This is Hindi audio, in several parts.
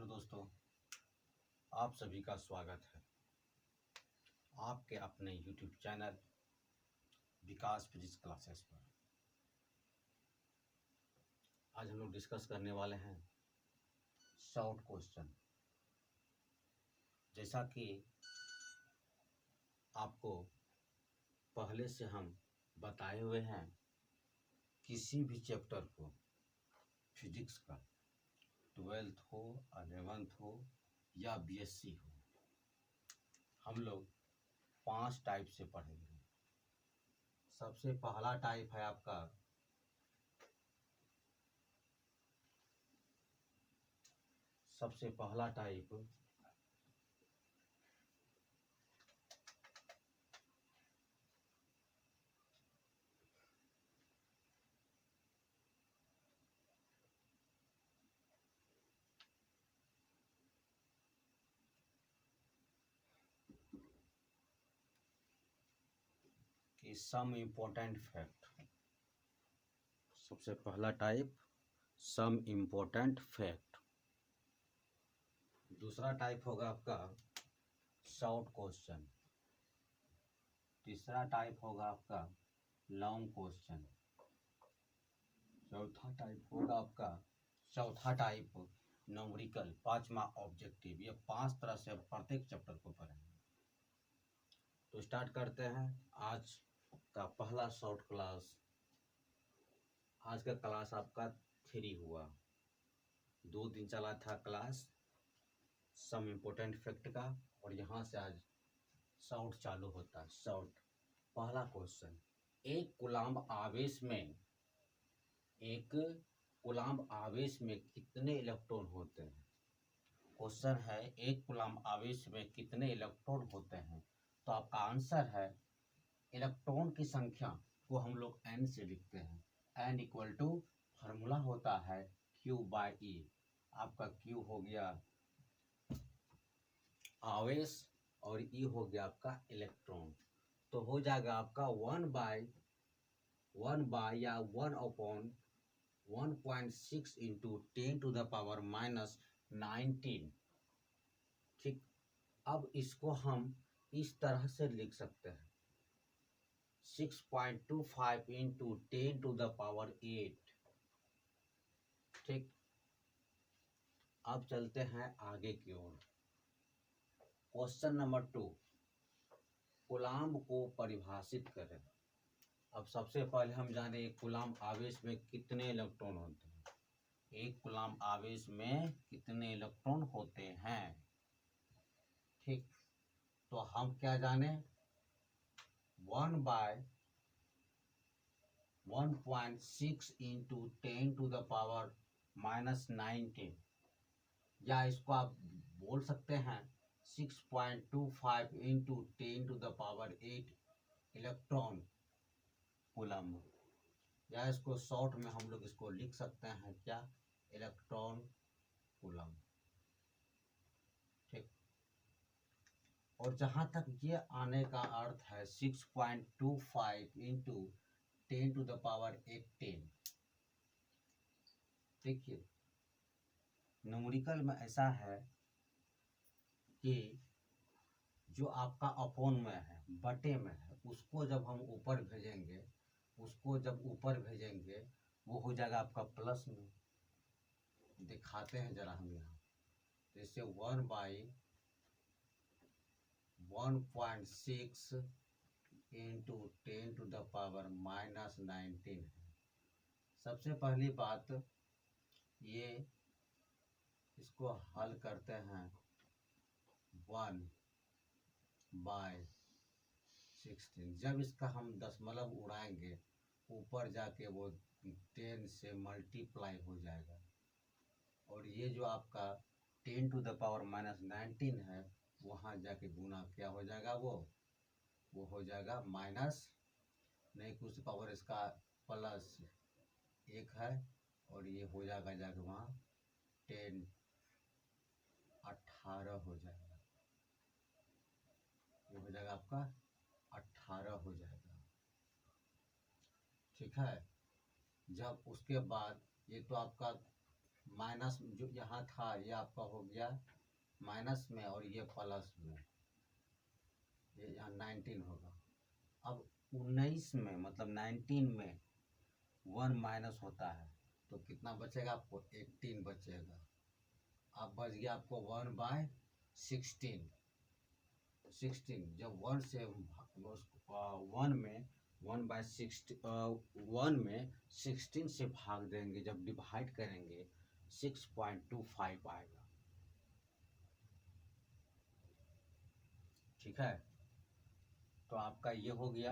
दोस्तों, आप सभी का स्वागत है आपके अपने YouTube चैनल विकास फिजिक्स क्लासेस पर। आज हम लोग डिस्कस करने वाले हैं शॉर्ट क्वेश्चन। जैसा कि आपको पहले से हम बताए हुए हैं, किसी भी चैप्टर को, फिजिक्स का, 12th हो, 11th हो या BSc हो, हम लोग 5 टाइप से पढ़ेंगे। सबसे पहला टाइप है आपका कि सम इम्पोर्टेंट फैक्ट। सबसे पहला टाइप सम इम्पोर्टेंट फैक्ट। दूसरा टाइप होगा आपका शॉर्ट क्वेश्चन। तीसरा टाइप होगा आपका लॉन्ग क्वेश्चन। चौथा टाइप न्यूमेरिकल, 5वां ऑब्जेक्टिव। ये 5 तरह से प्रत्येक चैप्टर को पढ़ेंगे। तो स्टार्ट करते हैं आज का पहला शॉर्ट क्लास। आज का क्लास आपका 3 हुआ। 2 दिन चला था क्लास सम इम्पोर्टेंट फैक्ट का, और यहाँ से आज शॉर्ट चालू होता है। शॉर्ट पहला क्वेश्चन, एक कूलम्ब आवेश में कितने इलेक्ट्रॉन होते हैं? क्वेश्चन है एक कूलम्ब आवेश में कितने इलेक्ट्रॉन होते हैं। तो आपका आंसर है, इलेक्ट्रॉन की संख्या को हम लोग n से लिखते हैं। n इक्वल टू फार्मूला होता है Q/E। आपका Q हो गया आवेश और E हो गया आपका इलेक्ट्रॉन। तो हो जाएगा आपका 1/1/1/6 इंटू 10⁻⁻⁹। ठीक, अब इसको हम इस तरह से लिख सकते हैं, 6.25 इंटू 10⁸। ठीक, अब चलते हैं आगे की ओर। क्वेश्चन नंबर 2, कूलम्ब को परिभाषित करें। अब सबसे पहले हम जाने एक कूलम्ब आवेश में कितने इलेक्ट्रॉन होते हैं। एक कूलम्ब आवेश में कितने इलेक्ट्रॉन होते हैं। ठीक, तो हम क्या जाने, 1/1.6 इंटू 10⁻⁻⁹, या इसको आप बोल सकते हैं 6.25 इंटू 10⁸ इलेक्ट्रॉन कूलम्ब, या इसको शॉर्ट में हम लोग इसको लिख सकते हैं क्या, इलेक्ट्रॉन कूलम्ब। ठीक, और जहाँ तक ये आने का अर्थ है 6.25 इंटू 10⁸। देखिए, न्यूमेरिकल में ऐसा है कि जो आपका अपॉन में है, बटे में है, उसको जब हम ऊपर भेजेंगे, वो हो जाएगा आपका प्लस में। दिखाते हैं जरा हम यहाँ, जैसे 1/1.6 इंटू 10⁻⁻⁹ है। सबसे पहली बात, ये इसको हल करते हैं 1/16। जब इसका हम दशमलव उड़ाएंगे, ऊपर जाके वो 10 से मल्टीप्लाई हो जाएगा, और ये जो आपका 10⁻⁻⁹ है, वहाँ जाके गुना क्या हो जाएगा, वो हो जाएगा माइनस, नहीं कुछ पावर इसका प्लस 1 है, और ये हो जाएगा जाके वहाँ 18 हो जाएगा। ये हो जाएगा आपका 18 हो जाएगा। ठीक है, जब उसके बाद ये तो आपका माइनस जो यहाँ था ये आपका हो गया माइनस में और ये प्लस में, ये यहाँ 19 होगा। अब 19 में मतलब 19 में 1 माइनस होता है तो कितना बचेगा आपको 18 बचेगा। अब बच गया आपको 1/16। 16 जब 1 से 1 में 1 में 16 से भाग देंगे, जब डिवाइड करेंगे 6.25 आएगा। ठीक है, तो आपका ये हो गया।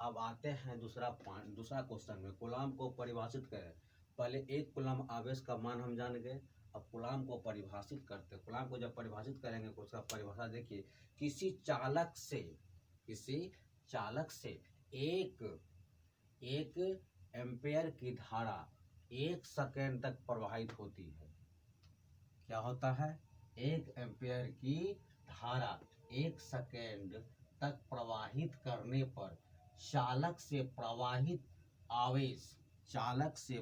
अब आते हैं दूसरा क्वेश्चन में, कूलाम को परिभाषित करें। पहले एक कूलाम आवेश का मान हम जान गए, अब कूलाम को परिभाषित करते हैं। कूलाम को जब परिभाषित करेंगे तो उसका परिभाषा देखिए, किसी चालक से एक एम्पेयर की धारा 1 सेकेंड तक प्रवाहित होती है। क्या होता है? 1 एम्पेयर की धारा 1 सेकेंड तक प्रवाहित करने पर चालक से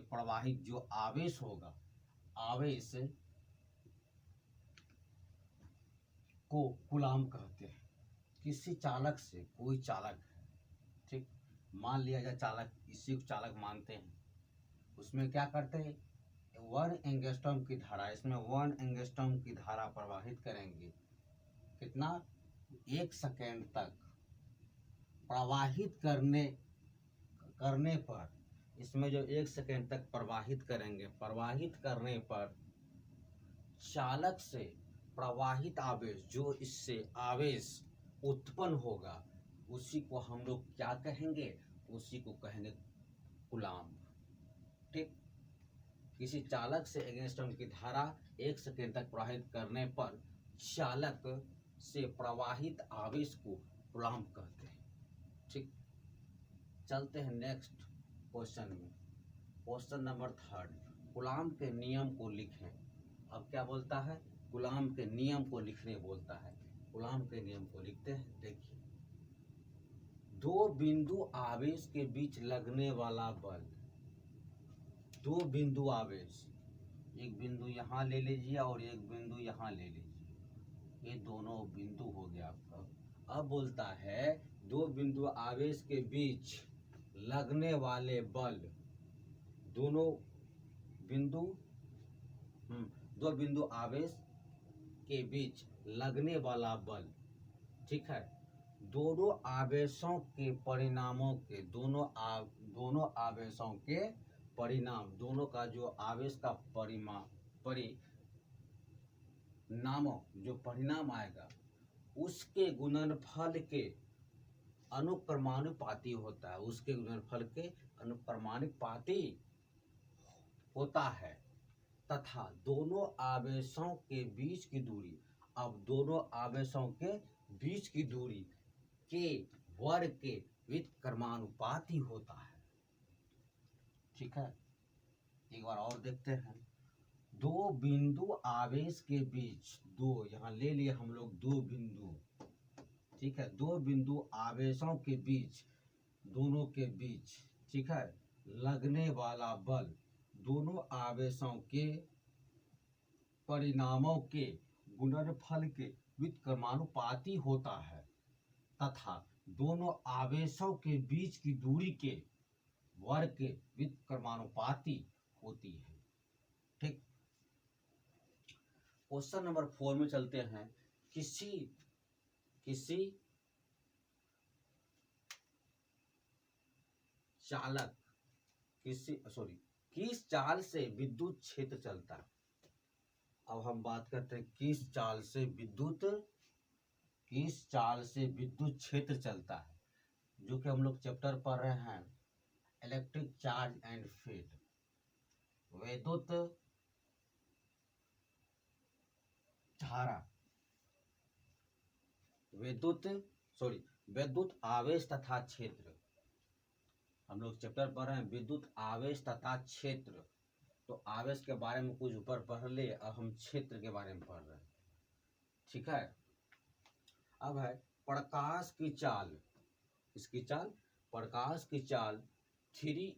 प्रवाहित जो आवेश होगा, आवेश को कूलाम कहते हैं। किसी चालक से, कोई चालक है, ठीक, मान लिया जाए चालक, इसी को चालक मानते हैं। उसमें क्या करते हैं, 1 एंगस्ट्रॉम की धारा, इसमें 1 एंगस्ट्रॉम की धारा प्रवाहित करेंगे। कितना? 1 सेकेंड तक प्रवाहित करने पर, इसमें जो 1 सेकेंड तक प्रवाहित करेंगे, प्रवाहित करने पर चालक से प्रवाहित आवेश, जो इससे आवेश उत्पन्न होगा, उसी को हम लोग क्या कहेंगे? उसी को कहेंगे कूलाम। ठीक, किसी चालक से एंगस्ट्रॉम की धारा 1 सेकेंड तक प्रवाहित करने पर चालक से प्रवाहित आवेश को कूलाम कहते हैं। ठीक, चलते हैं नेक्स्ट क्वेश्चन में। क्वेश्चन नंबर 3, कूलाम के नियम को लिखें। अब क्या बोलता है? कूलाम के नियम को लिखने बोलता है। कूलाम के नियम को लिखते हैं। देखिए, 2 बिंदु आवेश के बीच लगने वाला बल, 2 बिंदु आवेश, एक बिंदु यहाँ ले लीजिए और एक बिंदु यहाँ ले लीजिए, ये दोनों बिंदु हो गया आपका। अब बोलता है 2 बिंदु आवेश के बीच लगने वाले बल, दोनों बिंदु 2 बिंदु आवेश के बीच लगने वाला बल, ठीक है, दोनों आवेशों के परिणामों के, दोनों आवेशों के परिणाम, दोनों का जो आवेश का जो परिणाम आएगा, उसके गुणनफल के अनुक्रमानुपाती होता है। उसके गुणनफल के अनुक्रमानुपाती होता है तथा दोनों आवेशों के बीच की दूरी, अब दोनों आवेशों के बीच की दूरी के वर्ग के व्युत्क्रमानुपाती होता है। ठीक है, एक बार और देखते हैं। 2 बिंदु आवेश के बीच, 2 यहाँ ले लिए हम लोग, 2 बिंदु, ठीक है, 2 बिंदु आवेशों के बीच, दोनों के बीच, ठीक है, लगने वाला बल दोनों आवेशों के परिणामों के गुणनफल के व्युत्क्रमानुपाती होता है तथा दोनों आवेशों के बीच की दूरी के वर्ग के व्युत्क्रमानुपाती होती है। ठीक, क्वेश्चन नंबर 4 में चलते हैं। किस चाल से विद्युत क्षेत्र चलता है। अब हम बात करते हैं किस चाल से विद्युत क्षेत्र चलता है, जो कि हम लोग चैप्टर पढ़ रहे हैं, इलेक्ट्रिक चार्ज एंड फील्ड। विद्युत आवेश तथा क्षेत्र, हम लोग चैप्टर पढ़ रहे हैं विद्युत आवेश तथा क्षेत्र। तो आवेश के बारे में कुछ ऊपर पढ़ ले, अब हम क्षेत्र के बारे में पढ़ रहे हैं। ठीक है, अब है प्रकाश की चाल, प्रकाश की चाल 3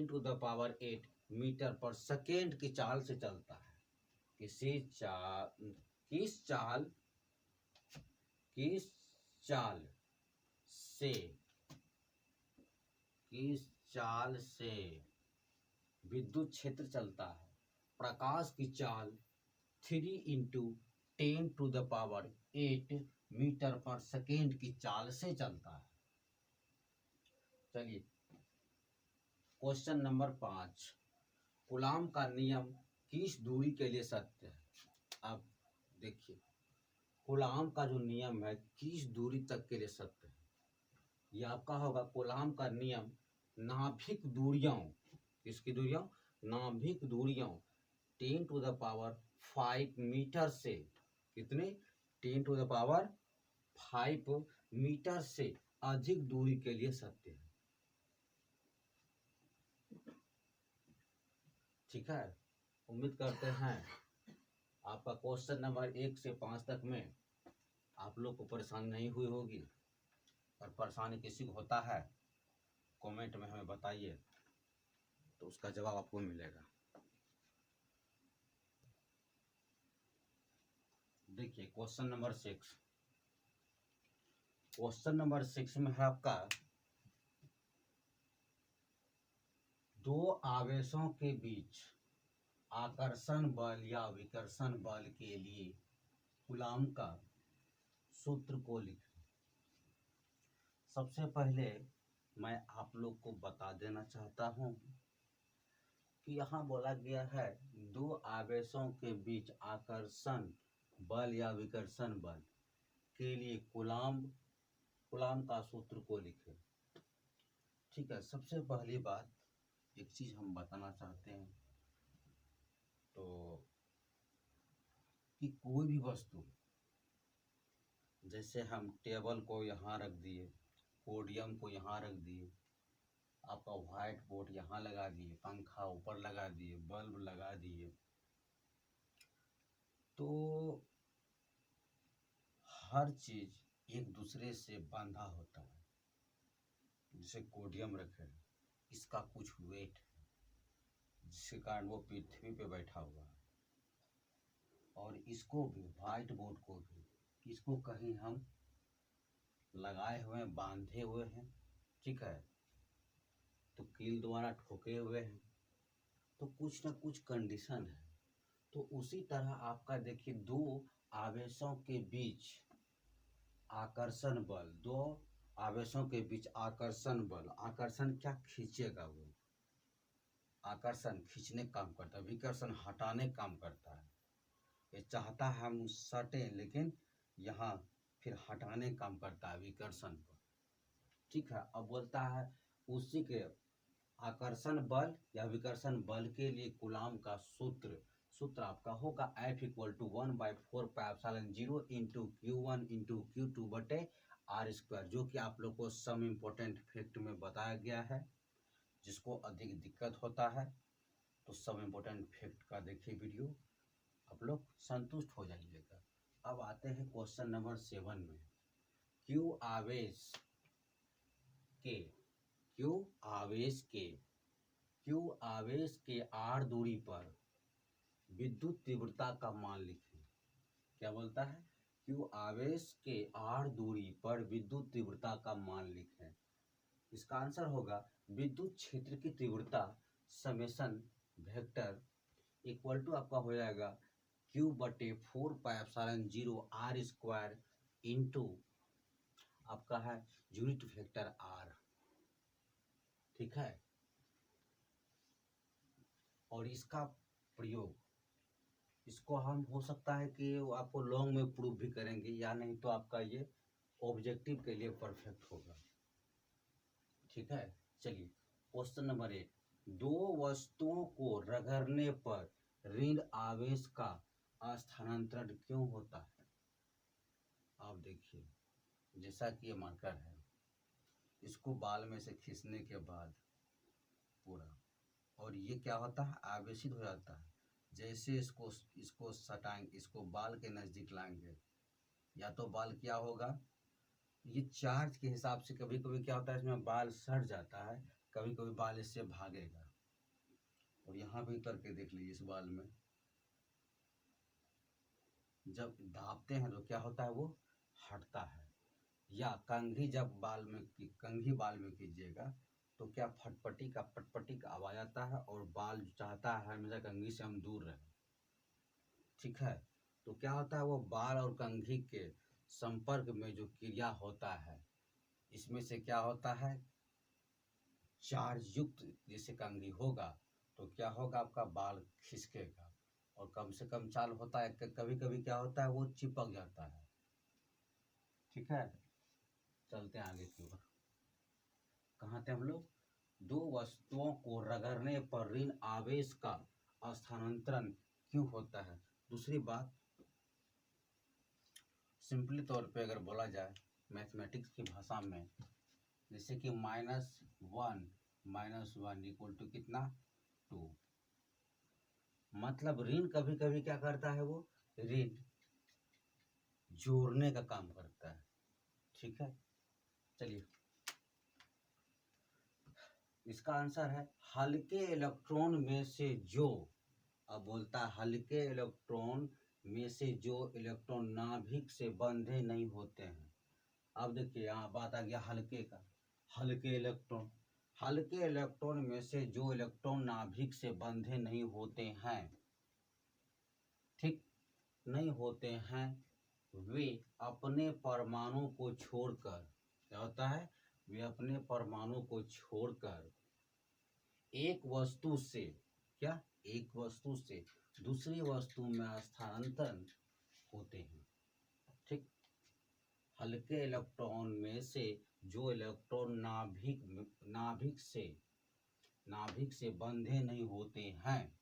× 10⁸ मीटर पर सेकेंड की चाल से चलता है। किसी चाल किस चाल किस चाल से किस चाल से विद्युत क्षेत्र चलता है। प्रकाश की चाल 3 × 10⁸ मीटर पर सेकेंड की चाल से चलता है। चलिए क्वेश्चन नंबर 5, कूलाम का नियम किस दूरी के लिए सत्य है। अब देखिए कूलाम का जो नियम है किस दूरी तक के लिए सत्य है। ये आपका होगा कूलाम का नियम नाभिक दूरियों, किसकी दूरियों, नाभिक दूरियों 10⁵ मीटर से, कितने, 10⁵ मीटर से अधिक दूरी के लिए सत्य है। ठीक है, उम्मीद करते हैं आपका क्वेश्चन नंबर 1 से 5 तक में आप लोग को परेशानी नहीं हुई होगी। और परेशानी किसी को होता है कमेंट में हमें बताइए, तो उसका जवाब आपको मिलेगा। देखिए क्वेश्चन नंबर 6, क्वेश्चन नंबर 6 में है आपका दो आवेशों के बीच आकर्षण बल या विकर्षण बल के लिए कूलाम का सूत्र को लिखें। सबसे पहले मैं आप लोग को बता देना चाहता हूं कि यहाँ बोला गया है दो आवेशों के बीच आकर्षण बल या विकर्षण बल के लिए कूलाम का सूत्र को लिखें। ठीक है, सबसे पहली बात एक चीज हम बताना चाहते हैं तो कि कोई भी वस्तु, जैसे हम टेबल को यहाँ रख दिए, पोडियम को यहाँ रख दिए, आपका व्हाइट बोर्ड यहाँ लगा दिए, पंखा ऊपर लगा दिए, बल्ब लगा दिए, तो हर चीज एक दूसरे से बंधा होता है। जैसे कोडियम रखे, इसका कुछ वेट है जिसके कारण वो पृथ्वी पे बैठा हुआ है, और इसको भी, व्हाइट बोर्ड को भी, इसको कहीं हम लगाए हुए हैं, बांधे हुए हैं, ठीक है, तो कील द्वारा ठोके हुए हैं, तो कुछ ना कुछ कंडीशन है। तो उसी तरह आपका देखिए दो आवेशों के बीच आकर्षण बल, दो आवेशों के बीच आकर्षण बल, आकर्षण क्या खींचेगा, वो आकर्षण खींचने काम करता है, विकर्षण हटाने काम करता है। ये चाहता है हम सटें, लेकिन यहाँ फिर हटाने काम करता है विकर्षण पर। ठीक है, अब बोलता है उसी के आकर्षण बल या विकर्षण बल के लिए कूलाम का सूत्र आपका होगा F = 1/4πε0 × Q1 × Q2/R², जो कि आप लोग को सम इम्पोर्टेंट फैक्ट में बताया गया है। जिसको अधिक दिक्कत होता है तो सम इम्पोर्टेंट फैक्ट का देखिए वीडियो, आप लोग संतुष्ट हो जाइएगा। अब आते हैं क्वेश्चन नंबर 7 में। क्यू आवेश के आर दूरी पर विद्युत तीव्रता का मान लिखें। क्या बोलता है, क्यू आवेश के आर दूरी पर विद्युत तीव्रता का मान लिखें। इसका आंसर होगा विद्युत क्षेत्र की तीव्रता समेशन वेक्टर इक्वल टू आपका हो जाएगा Q/4πε0R² इंटू आपका है यूनिट वेक्टर आर। ठीक है, और इसका प्रयोग, इसको हम हो सकता है कि आपको लॉन्ग में प्रूव भी करेंगे, या नहीं तो आपका ये ऑब्जेक्टिव के लिए परफेक्ट होगा। ठीक है, चलिए क्वेश्चन नंबर 8, दो वस्तुओं को रगड़ने पर ऋण आवेश का स्थानांतरण क्यों होता है। आप देखिए, जैसा कि ये मार्कर है, इसको बाल में से खींचने के बाद पूरा, और ये क्या होता है, आवेशित हो जाता है। जैसे इसको सटाएंगे, इसको बाल के नज़दीक लाएंगे, या तो बाल क्या होगा, ये चार्ज के हिसाब से कभी कभी क्या होता है, इसमें बाल सट जाता है, कभी कभी बाल इससे भागेगा। और यहाँ भी करके देख लीजिए। इस बाल में जब दाबते हैं तो क्या होता है, वो हटता है। या कंघी जब कंघी बाल में कीजिएगा तो क्या फटपटी का पटपटी का आवाज आता है, और बाल चाहता है हमेशा कंघी से हम दूर रहें। ठीक है, तो क्या होता है, वो बाल और कंघी के संपर्क में जो क्रिया होता है, इसमें से क्या होता है, चार्ज युक्त जैसे कंघी होगा तो क्या होगा, आपका बाल खिसकेगा। और कम से कम चाल होता है, कभी कभी क्या होता है, वो चिपक जाता है। ठीक है, चलते हैं आगे की ओर। कहाँ थे हम लोग? दो वस्तुओं को रगड़ने पर ऋण आवेश का स्थानांतरण क्यों होता है। दूसरी बात, सिंपली तौर पे अगर बोला जाए मैथमेटिक्स की भाषा में, जैसे कि -1 इक्वल टू कितना, 2। मतलब ऋण कभी कभी क्या करता है, वो ऋण जोड़ने का काम करता है। ठीक है, चलिए इसका आंसर है हल्के इलेक्ट्रॉन में से जो, अब बोलता है हल्के इलेक्ट्रॉन में से जो इलेक्ट्रॉन नाभिक से बंधे नहीं होते हैं। अब देखिए यहाँ बात आ गया हल्के का। हल्के इलेक्ट्रॉन में से जो इलेक्ट्रॉन नाभिक से बंधे नहीं होते हैं, ठीक, नहीं होते हैं, वे अपने परमाणु को छोड़कर, क्या होता है, वे अपने परमाणु को छोड़कर एक वस्तु से, क्या, एक वस्तु से दूसरी वस्तु में स्थानांतरण होते हैं। ठीक, हल्के इलेक्ट्रॉन में से जो इलेक्ट्रॉन नाभिक से बंधे नहीं होते हैं,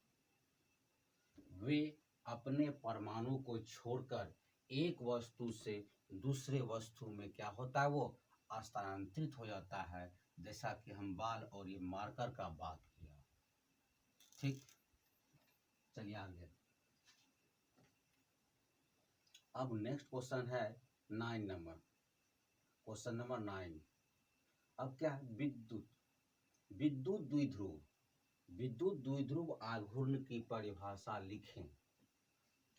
वे अपने परमाणु को छोड़कर एक वस्तु से दूसरे वस्तु में क्या होता है, वो स्थानांतरित हो जाता है। जैसा कि हम बाल और ये मार्कर का बात किया। ठीक, चलिए आगे। अब नेक्स्ट क्वेश्चन है 9 नंबर, क्वेश्चन नंबर 9। अब क्या है, विद्युत द्विध्रुव आघूर्ण की परिभाषा लिखें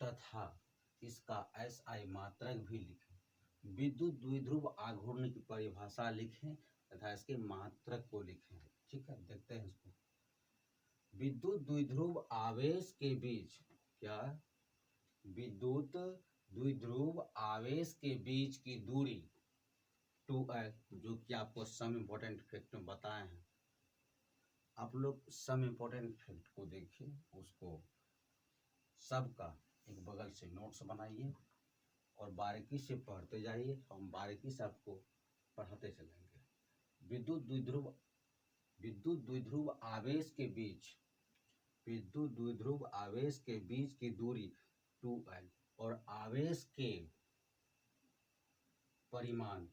तथा इसका SI मात्रक भी लिखें। विद्युत द्विध्रुव आघूर्ण की परिभाषा लिखें तथा इसके मात्रक को लिखें। ठीक है, देखते हैं इसको। विद्युत द्विध्रुव आवेश के बीच, क्या, विद्युत द्विध्रुव आवेश के बीच की दूरी 2L, जो कि आपको सम इम्पोर्टेंट फैक्ट में बताए हैं। आप लोग सम इम्पोर्टेंट फैक्ट को देखिए, उसको सबका एक बगल से नोट्स बनाइए और बारीकी से पढ़ते जाइए। हम बारीकी से आपको पढ़ाते चलेंगे। विद्युत द्विध्रुव आवेश के बीच की दूरी 2L और आवेश के परिमाण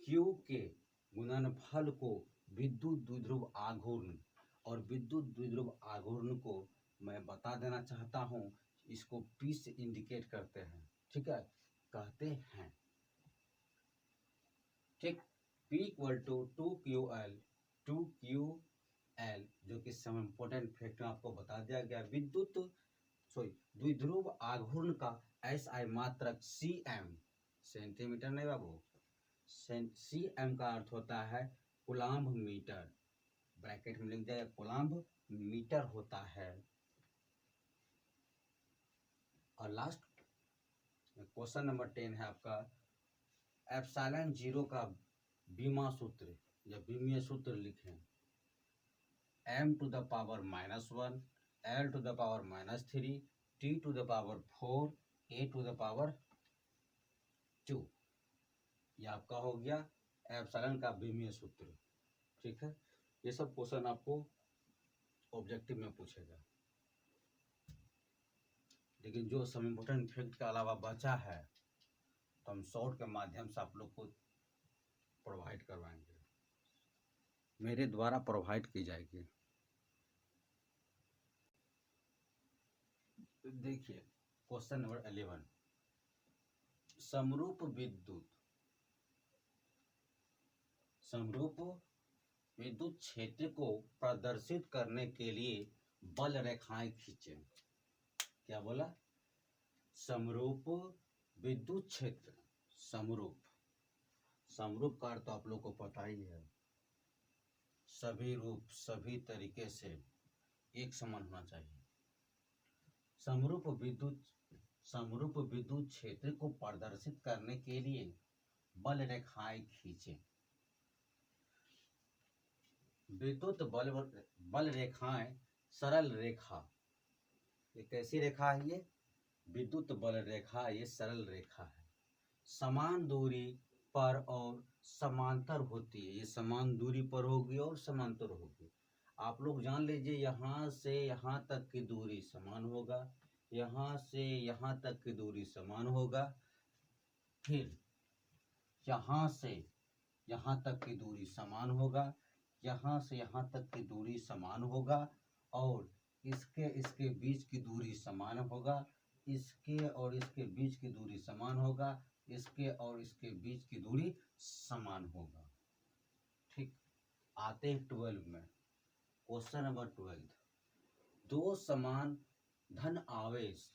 Q के गुणनफल को विद्युत द्विध्रुव आघूर्ण, और विद्युत द्विध्रुव आघूर्ण को मैं बता देना चाहता हूँ, इसको P से इंडिकेट करते हैं। ठीक है, कहते हैं। ठीक, P इक्वल टू 2QL, जो कि सम इम्पोर्टेंट फैक्ट आपको बता दिया गया। द्विध्रुव आघूर्ण का SI मात्रक cm, सेंटीमीटर नहीं बाबू, cm का अर्थ होता है कूलम्ब मीटर, ब्रैकेट में लिख जाएगा कूलम्ब मीटर होता है। और लास्ट क्वेश्चन नंबर 10 है आपका, एप्सिलॉन 0 का बीमा सूत्र या बीमीय सूत्र लिखें। m to the power -1, l to the power -3, t to the power 4, a to the power 2। ये आपका हो गया एप्सिलॉन का बीमीय सूत्र। ठीक है, ये सब क्वेश्चन आपको ऑब्जेक्टिव में पूछेगा, लेकिन जो सब इम्पोर्टेंट फैक्ट के अलावा बचा है तो हम शॉर्ट के माध्यम से आप लोग को प्रोवाइड करवाएंगे, मेरे द्वारा प्रोवाइड की जाएगी। देखिए क्वेश्चन नंबर 11, समरूप विद्युत क्षेत्र को प्रदर्शित करने के लिए बल रेखाएं खींचे। क्या बोला? समरूप विद्युत क्षेत्र। समरूप, समरूप का अर्थ तो आप लोग को पता ही है, सभी रूप सभी तरीके से एक समान होना चाहिए। समरूप विद्युत क्षेत्र को प्रदर्शित करने के लिए बल रेखाएं खींचे। विद्युत बल रेखाएं सरल रेखा, ये कैसी रेखा है? ये विद्युत बल रेखा, ये सरल रेखा है, समान दूरी पर और समांतर होती है। ये समान दूरी पर होगी और समांतर होगी। आप लोग जान लीजिए, यहाँ से यहाँ तक की दूरी समान होगा, यहाँ से यहाँ तक की दूरी समान होगा, फिर यहाँ से यहाँ तक की दूरी समान होगा, यहाँ से यहाँ तक की दूरी समान होगा, और इसके बीच की दूरी समान होगा, इसके और इसके बीच की दूरी समान होगा, इसके और इसके बीच की दूरी समान होगा। ठीक, आते हैं 12 में। Question number 12। दो समान धन आवेश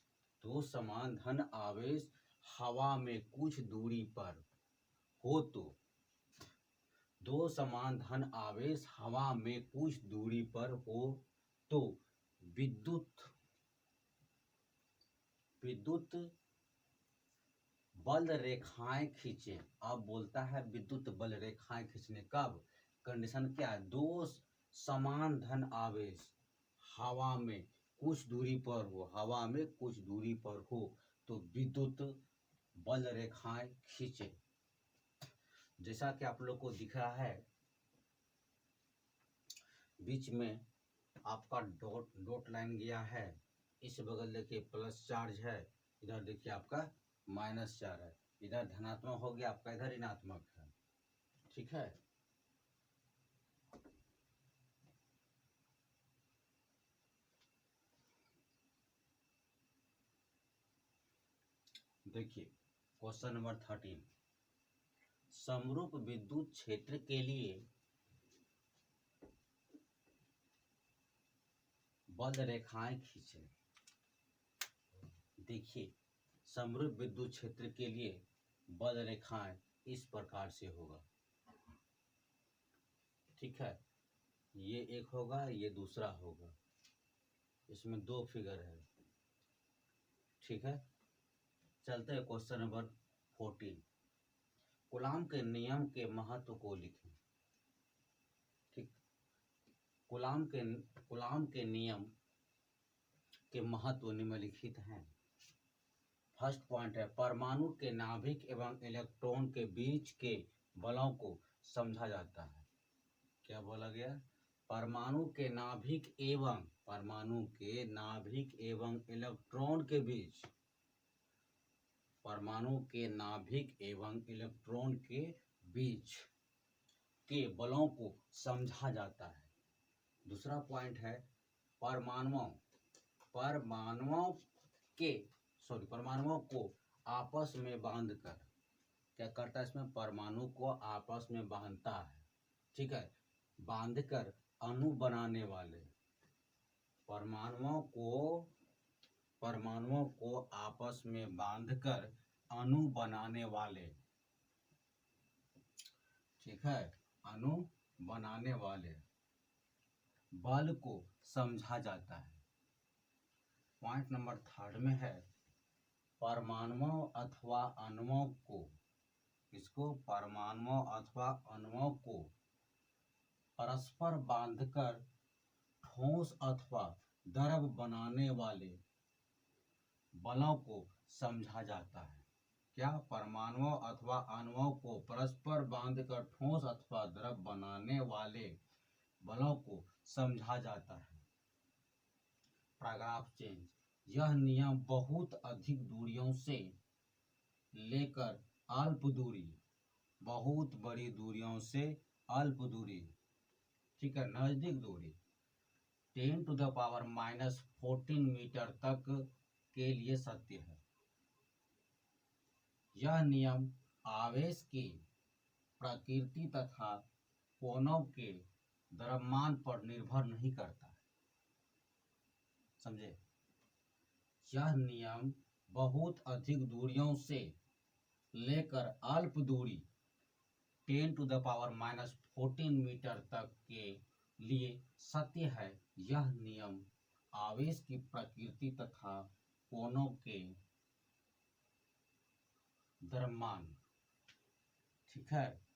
हवा में कुछ दूरी पर हो तो, दो समान धन आवेश हवा में कुछ दूरी पर हो तो विद्युत बल रेखाएं खींचे। अब बोलता है विद्युत बल रेखाएं खींचने कब? कंडीशन क्या है? दो समान धन आवेश हवा में कुछ दूरी पर हो, हवा में कुछ दूरी पर हो तो विद्युत बल रेखाएं खींचे। जैसा कि आप लोग को दिख रहा है, बीच में आपका डॉट लाइन गया है, इस बगल देखिए प्लस चार्ज है, इधर देखिए आपका माइनस चार्ज है, इधर धनात्मक हो गया आपका, इधर ऋणात्मक है। ठीक है, देखिए क्वेश्चन नंबर 13। समरूप विद्युत क्षेत्र के लिए बल रेखाएं खींचे। देखिए, समरूप विद्युत क्षेत्र के लिए बल रेखाएं इस प्रकार से होगा। ठीक है, ये एक होगा, ये दूसरा होगा, इसमें दो फिगर है। ठीक है, चलते हैं क्वेश्चन नंबर 14। कूलाम के नियम के महत्व को लिखें। ठीक, कूलाम के नियम के महत्व निम्नलिखित हैं। फर्स्ट पॉइंट है, परमाणु के नाभिक एवं इलेक्ट्रॉन के बीच के बलों को समझा जाता है। क्या बोला गया? परमाणु के नाभिक एवं इलेक्ट्रॉन के बीच, परमाणु के नाभिक एवं इलेक्ट्रॉन के बीच के बलों को समझा जाता है। दूसरा पॉइंट है, परमाणुओं को आपस में बांधकर, क्या करता है इसमें? परमाणु को आपस में बांधता है। ठीक है, बांधकर अणु बनाने वाले, परमाणुओं को आपस में बांधकर अणु बनाने वाले, ठीक है, अणु बनाने वाले बल को समझा जाता है। पॉइंट नंबर 3 में है, परमाणुओं अथवा अणुओं को, इसको परमाणुओं अथवा अणुओं को परस्पर बांधकर ठोस अथवा द्रव बनाने वाले बलों को समझा जाता है। क्या? परमाणुओं अथवा अणुओं को परस्पर बांधकर ठोस अथवा द्रव बनाने वाले बलों को समझा जाता है। Paragraph change. यह नियम बहुत अधिक दूरियों से लेकर अल्प दूरी, बहुत बड़ी दूरियों से अल्प दूरी, ठीक है, नजदीक दूरी, 10⁻⁻14 मीटर तक के लिए सत्य है। यह नियम आवेश की प्रकृति तथा कोणों के द्रव्यमान पर निर्भर नहीं करता है। समझे। यह नियम बहुत अधिक दूरियों से लेकर अल्प दूरी 10⁻⁻14 मीटर तक के लिए सत्य है। यह नियम आवेश की प्रकृति तथा कोणों के द्रव्यमान, ठीक है।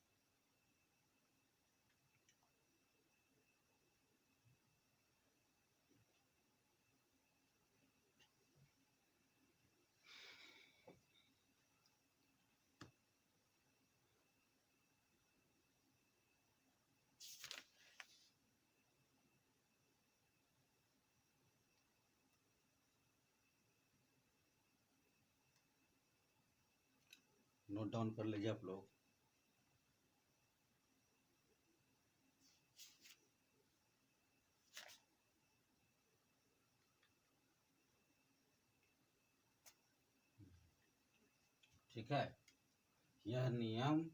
नोट डाउन कर लीजिए आप लोग। ठीक है। यह नियम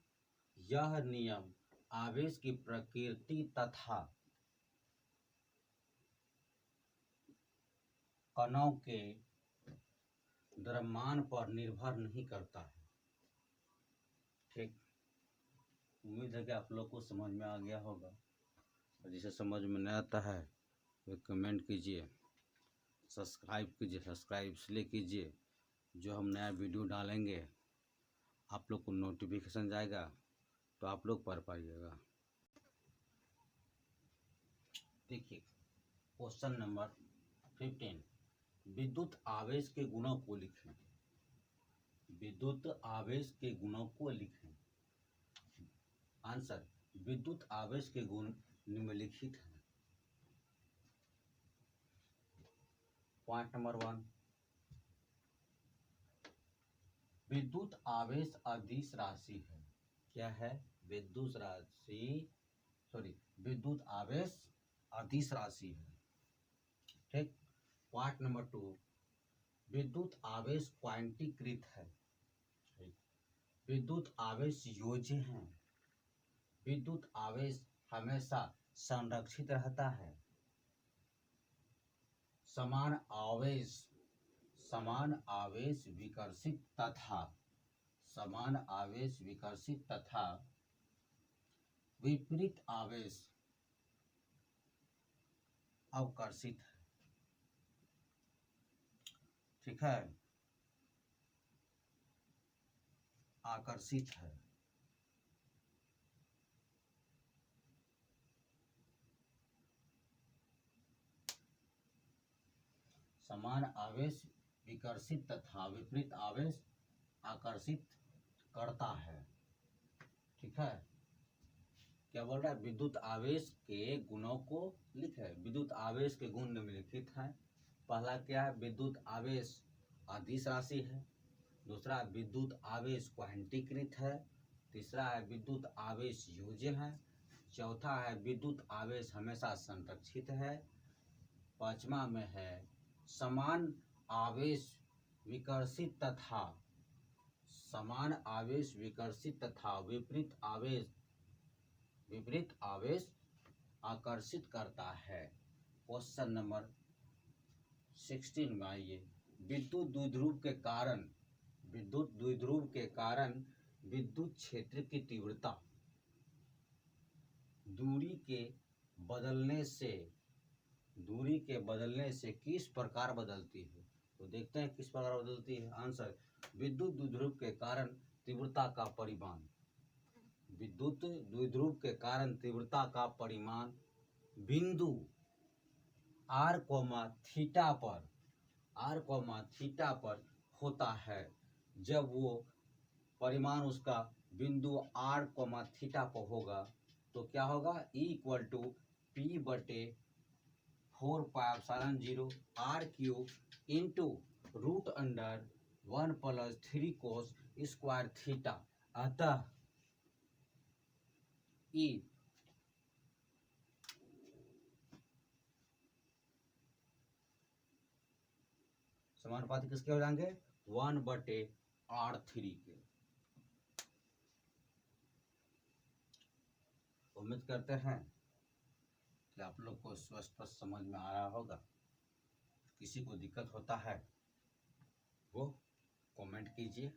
आवेश की प्रकृति तथा कणों के द्रव्यमान पर निर्भर नहीं करता है। ठीक, उम्मीद है कि आप लोग को समझ में आ गया होगा। और जिसे समझ में नहीं आता है वे कमेंट कीजिए, सब्सक्राइब कीजिए। सब्सक्राइब इसलिए कीजिए, जो हम नया वीडियो डालेंगे आप लोग को नोटिफिकेशन जाएगा तो आप लोग पढ़ पाइएगा। देखिए क्वेश्चन नंबर 15, विद्युत आवेश के गुणों को लिखें। विद्युत आवेश के गुणों को लिखें। आंसर, विद्युत आवेश के गुण निम्नलिखित हैं। पॉइंट नंबर 1, विद्युत आवेश अदिश राशि है। क्या है? विद्युत आवेश अदिश राशि है। ठीक। पॉइंट नंबर 2, विद्युत आवेश क्वांटीकृत है। विद्युत आवेश योज्य है। विद्युत आवेश हमेशा संरक्षित रहता है। समान आवेश विकर्षित तथा विपरीत आवेश अवकर्षित है। ठीक है, आकर्षित है। समान आवेश विकर्षित तथा विपरीत आवेश आकर्षित करता है। ठीक है, क्या बोल रहा है? विद्युत आवेश के गुणों को लिखे। विद्युत आवेश के गुण निम्नलिखित हैं। पहला क्या है? विद्युत आवेश अदिश राशि है। दूसरा, विद्युत आवेश क्वांटीकृत है। तीसरा है विद्युत आवेश योज्य है। चौथा है विद्युत आवेश हमेशा संरक्षित है। पांचवा में है समान आवेश विकर्षित तथा विपरीत आवेश आकर्षित करता है। क्वेश्चन नंबर 16 में आइए। विद्युत द्विध्रुव के कारण विद्युत क्षेत्र की तीव्रता दूरी के बदलने से किस प्रकार बदलती है? तो देखते हैं किस प्रकार बदलती है। आंसर, विद्युत द्विध्रुव के कारण तीव्रता का परिमाण। विद्युत द्विध्रुव के कारण तीव्रता का परिमाण बिंदु r, थीटा पर होता है। जब वो परिमाण उसका बिंदु r, थीटा पर होगा तो क्या होगा? P/4πε0 r³ into √1 + 3 cos square theta. अतः E समानुपाती किसके हो जाएंगे? 1/r3 के। उम्मीद करते हैं कि आप लोग को स्पष्ट समझ में आ रहा होगा। किसी को दिक्कत होता है वो कमेंट कीजिए।